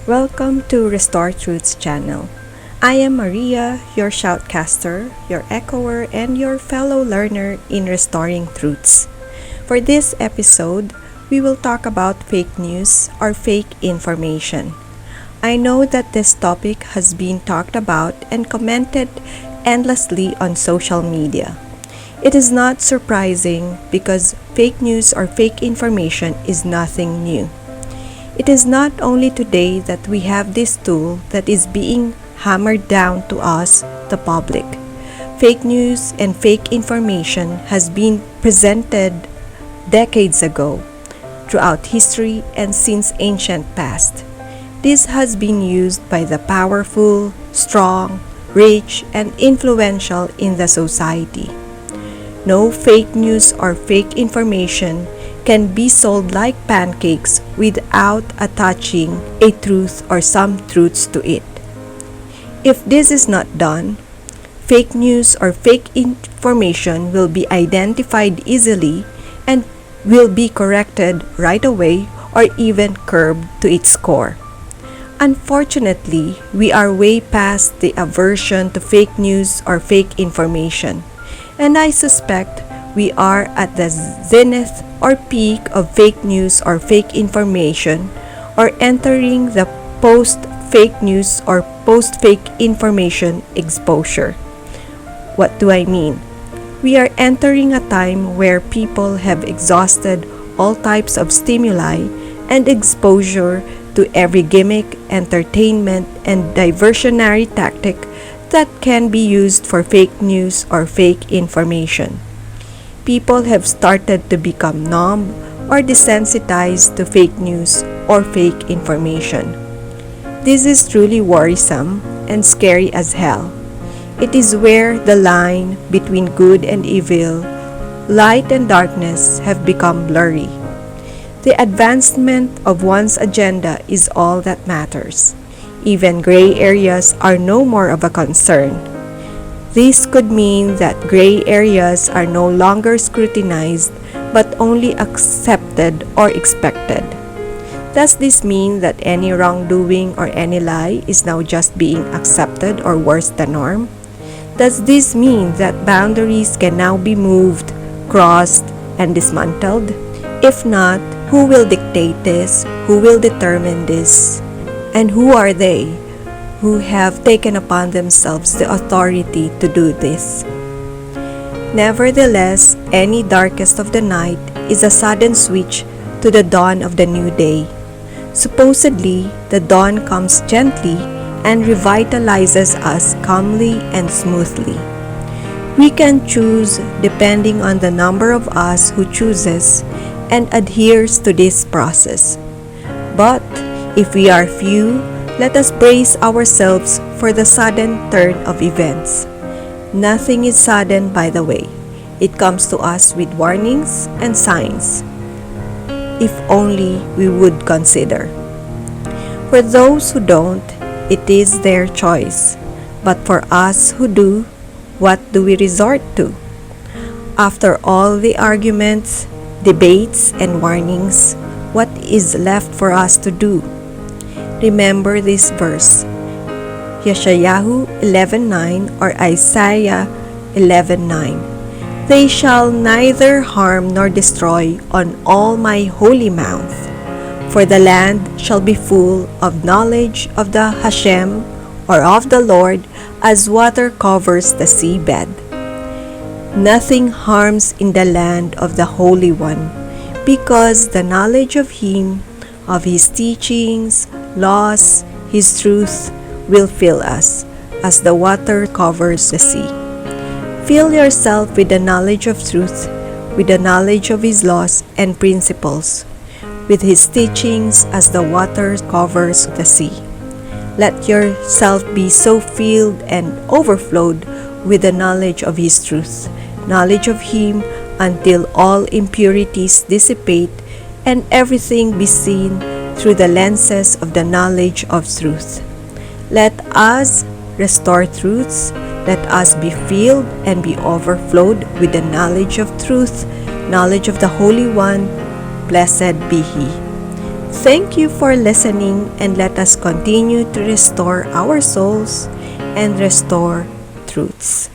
Welcome to Restore Truths channel. I am Maria, your shoutcaster, your echoer, and your fellow learner in restoring truths. For this episode, we will talk about fake news or fake information. I know that this topic has been talked about and commented endlessly on social media. It is not surprising because fake news or fake information is nothing new. It is not only today that we have this tool that is being hammered down to us, the public. Fake news and fake information has been presented decades ago, throughout history and since ancient past. This has been used by the powerful, strong, rich, and influential in the society. No fake news or fake information can be sold like pancakes without attaching a truth or some truths to it. If this is not done, fake news or fake information will be identified easily and will be corrected right away or even curbed to its core. Unfortunately, we are way past the aversion to fake news or fake information, and I suspect we are at the zenith or peak of fake news or fake information, or entering the post-fake news or post-fake information exposure. What do I mean? We are entering a time where people have exhausted all types of stimuli and exposure to every gimmick, entertainment, and diversionary tactic that can be used for fake news or fake information. People have started to become numb or desensitized to fake news or fake information. This is truly worrisome and scary as hell. It is where the line between good and evil, light and darkness have become blurry. The advancement of one's agenda is all that matters. Even gray areas are no more of a concern. This could mean that gray areas are no longer scrutinized but only accepted or expected. Does this mean that any wrongdoing or any lie is now just being accepted or worse the norm? Does this mean that boundaries can now be moved, crossed, and dismantled? If not, who will dictate this? Who will determine this? And who are they who have taken upon themselves the authority to do this? Nevertheless, any darkest of the night is a sudden switch to the dawn of the new day. Supposedly, the dawn comes gently and revitalizes us calmly and smoothly. We can choose depending on the number of us who chooses and adheres to this process. But if we are few, let us brace ourselves for the sudden turn of events. Nothing is sudden, by the way. It comes to us with warnings and signs. If only we would consider. For those who don't, it is their choice. But for us who do, what do we resort to? After all the arguments, debates, and warnings, what is left for us to do? Remember this verse, Yeshayahu 11:9 or Isaiah 11:9. They shall neither harm nor destroy on all my holy mount, for the land shall be full of knowledge of the Hashem or of the Lord as water covers the seabed. Nothing harms in the land of the Holy One, because the knowledge of Him, of His teachings, laws, His truth will fill us, as the water covers the sea. Fill yourself with the knowledge of truth, with the knowledge of His laws and principles, with His teachings as the water covers the sea. Let yourself be so filled and overflowed with the knowledge of His truth, knowledge of Him, until all impurities dissipate and everything be seen through the lenses of the knowledge of truth. Let us restore truths. Let us be filled and be overflowed with the knowledge of truth, knowledge of the Holy One. Blessed be He. Thank you for listening, and let us continue to restore our souls and restore truths.